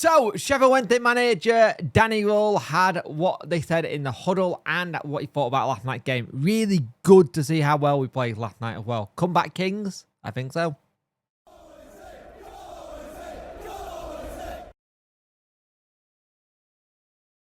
So, Sheffield Wednesday manager Danny Rule had what they said in the huddle and what he thought about last night's game. Really good to see how well we played last night as well. Comeback Kings? I think so.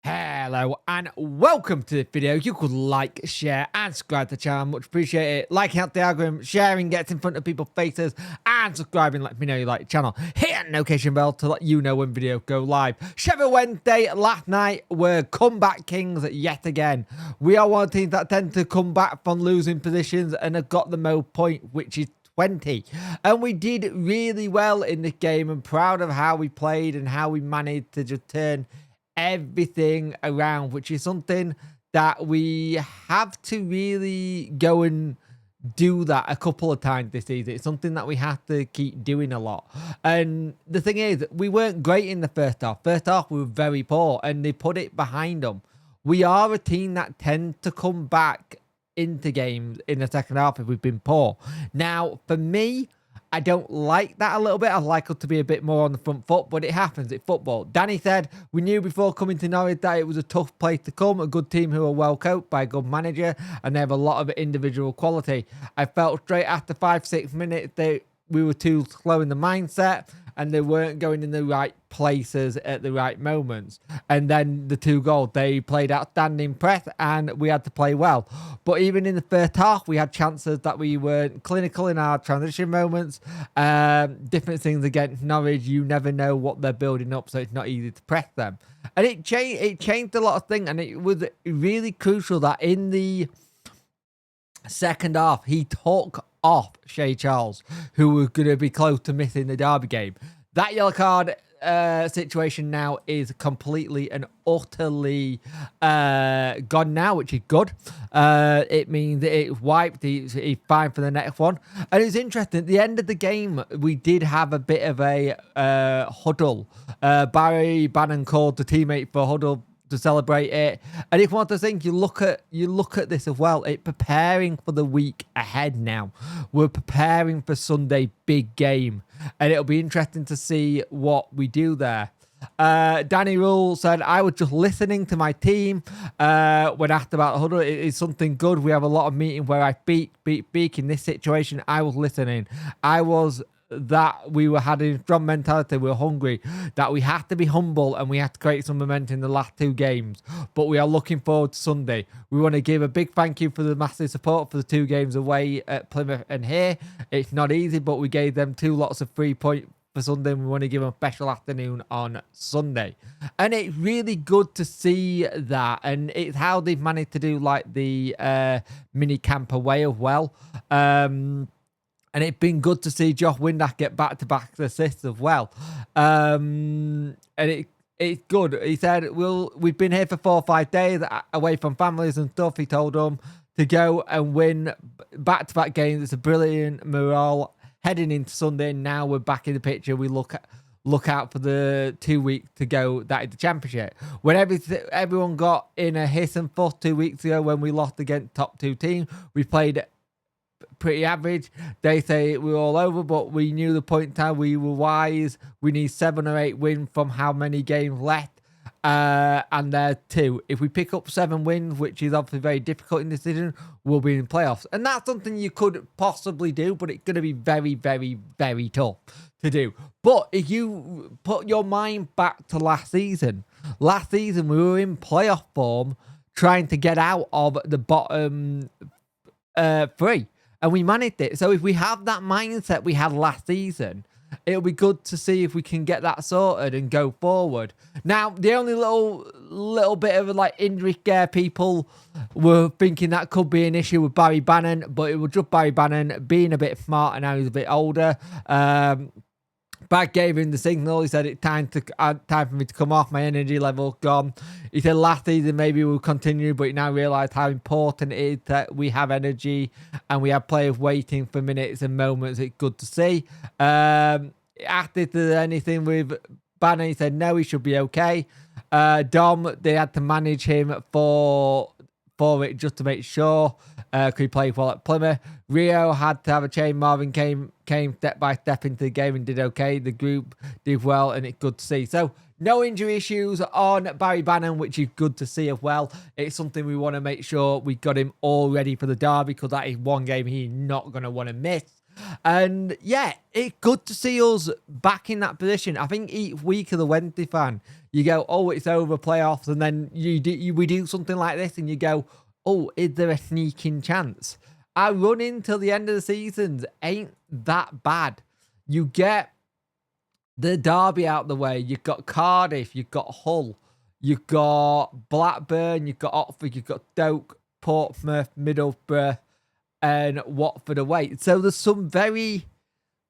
Hello and welcome to this video. You could like, share and subscribe to the channel. Much appreciate it. Liking out the algorithm, sharing gets in front of people's faces, and subscribing let me know you like the channel. Hit the notification bell to let you know when videos go live. Sheffield Wednesday last night were comeback kings yet again. We are one of the teams that tend to come back from losing positions and have got the most point, which is 20. And we did really well in this game. I'm proud of how we played and how we managed to just turn everything around, which is something that we have to really go and do that a couple of times this season. It's something that we have to keep doing a lot. And the thing is, we weren't great in the first half. First half, we were very poor, and they put it behind them. We are a team that tends to come back into games in the second half if we've been poor. Now, for me, I don't like that a little bit. I'd like us to be a bit more on the front foot, but it happens. It's football. Danny said, we knew before coming to Norwich that it was a tough place to come. A good team who are well coached by a good manager, and they have a lot of individual quality. I felt straight after 5-6 minutes that we were too slow in the mindset, and they weren't going in the right places at the right moments. And then the 2 goals, they played outstanding press, and we had to play well. But even in the first half, we had chances that we weren't clinical in our transition moments. Different things against Norwich. You never know what they're building up, so it's not easy to press them. And it changed a lot of things, and it was really crucial that in the second half, he took off Shea Charles, who was going to be close to missing the Derby game. That yellow card situation now is completely and utterly gone now, which is good. It means that it's wiped. He's fine for the next one. And it's interesting, at the end of the game, we did have a bit of a huddle. Barry Bannon called the teammate for a huddle to celebrate it. And if one of the things you look at this as well, it's preparing for the week ahead now. We're preparing for Sunday big game, and it'll be interesting to see what we do there. Danny Rule said, I was just listening to my team when asked about the huddle. It is something good. We have a lot of meetings where I speak. In this situation, I was listening. I was that we were having a strong mentality, we were hungry, that we have to be humble and we have to create some momentum in the last 2 games. But we are looking forward to Sunday. We want to give a big thank you for the massive support for the 2 games away at Plymouth and here. It's not easy, but we gave them 2 lots of 3 points for Sunday, and we want to give them a special afternoon on Sunday. And it's really good to see that, and it's how they've managed to do like the mini camp away as well. And it's been good to see Josh Windass get back-to-back assists as well. And it's good. He said, we've been here for 4 or 5 days away from families and stuff. He told them to go and win back-to-back games. It's a brilliant morale heading into Sunday. Now we're back in the picture. We look out for the 2 weeks to go. That is the championship. When everyone got in a hiss and fuss 2 weeks ago when we lost against top 2 teams, we played pretty average. They say we were all over, but we knew the point in time. We were wise. We need 7 or 8 wins from how many games left, and there 2. If we pick up 7 wins, which is obviously very difficult in this season, we'll be in playoffs. And that's something you could possibly do, but it's going to be very, very, very tough to do. But if you put your mind back to last season we were in playoff form trying to get out of the bottom 3. And we managed it. So if we have that mindset we had last season, it'll be good to see if we can get that sorted and go forward. Now, the only little bit of like injury scare, people were thinking that could be an issue with Barry Bannon, but it was just Barry Bannon being a bit smart, and now he's a bit older. Bag gave him the signal. He said it's time for me to come off. My energy level gone. He said last season maybe we'll continue, but he now realised how important it is that we have energy and we have players waiting for minutes and moments. It's good to see. Asked if there's anything with Banner, he said no, he should be okay. Dom, they had to manage him for it just to make sure. Could he play well at Plymouth? Rio had to have a change. Marvin came step by step into the game and did okay. The group did well, and it's good to see. So no injury issues on Barry Bannon, which is good to see as well. It's something we want to make sure we got him all ready for the derby, because that is one game he's not going to want to miss. And yeah, it's good to see us back in that position. I think each week of the Wednesday fan, you go, oh, it's over playoffs, and then we do something like this, and you go, oh, is there a sneaking chance? Our run into the end of the seasons ain't that bad. You get the derby out the way. You've got Cardiff, you've got Hull, you've got Blackburn, you've got Oxford, you've got Stoke, Portsmouth, Middlesbrough, and Watford away. So there's some very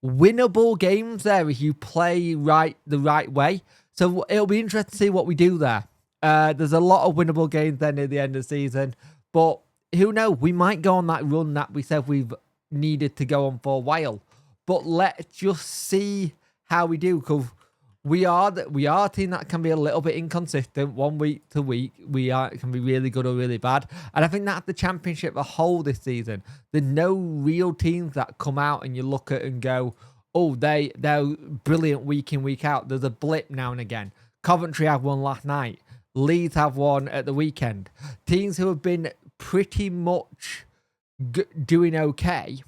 winnable games there if you play the right way. So it'll be interesting to see what we do there. There's a lot of winnable games then at the end of the season, but who knows? We might go on that run that we said we've needed to go on for a while. But let's just see how we do, because we are a team that can be a little bit inconsistent. One week to week, it can be really good or really bad. And I think that's the Championship a whole this season. There's no real teams that come out and you look at and go, oh, they're brilliant week in, week out. There's a blip now and again. Coventry have one last night. Leeds have one at the weekend. Teams who have been pretty much doing okay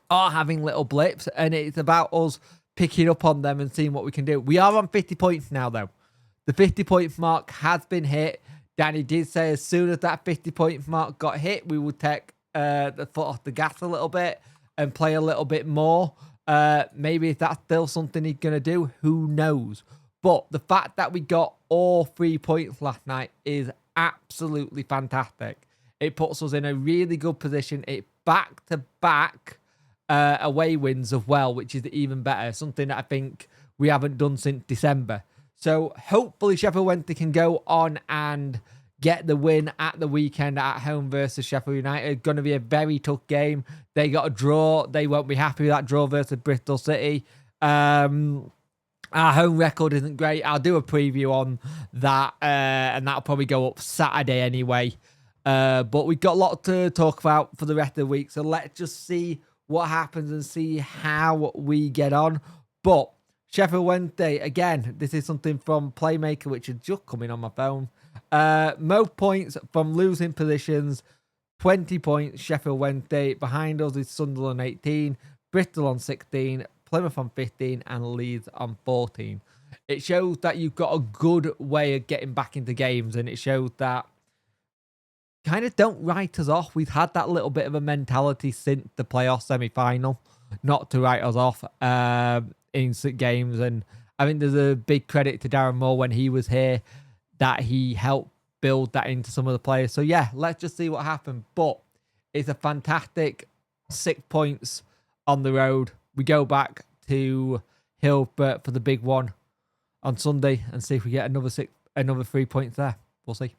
are having little blips, and it's about us picking up on them and seeing what we can do. We are on 50 points now, though. The 50-point mark has been hit. Danny did say as soon as that 50-point mark got hit, we would take the foot off the gas a little bit and play a little bit more. Maybe if that's still something he's going to do, who knows? But the fact that we got all 3 points last night is absolutely fantastic. It puts us in a really good position. It back-to-back away wins as well, which is even better. Something that I think we haven't done since December. So hopefully Sheffield Wednesday can go on and get the win at the weekend at home versus Sheffield United. Going to be a very tough game. They got a draw. They won't be happy with that draw versus Bristol City. Our home record isn't great. I'll do a preview on that, and that'll probably go up Saturday anyway. But we've got a lot to talk about for the rest of the week. So let's just see what happens and see how we get on. But Sheffield Wednesday, again, this is something from Playmaker, which is just coming on my phone. Most points from losing positions, 20 points, Sheffield Wednesday. Behind us is Sunderland 18, Bristol on 16, Plymouth on 15, and Leeds on 14. It shows that you've got a good way of getting back into games, and it shows that kind of don't write us off. We've had that little bit of a mentality since the playoff semi-final not to write us off in games, and I think there's a big credit to Darren Moore when he was here that he helped build that into some of the players. So yeah, let's just see what happens. But it's a fantastic 6 points on the road. We go back to Hillsborough for the big one on Sunday and see if we get another 3 points there. We'll see.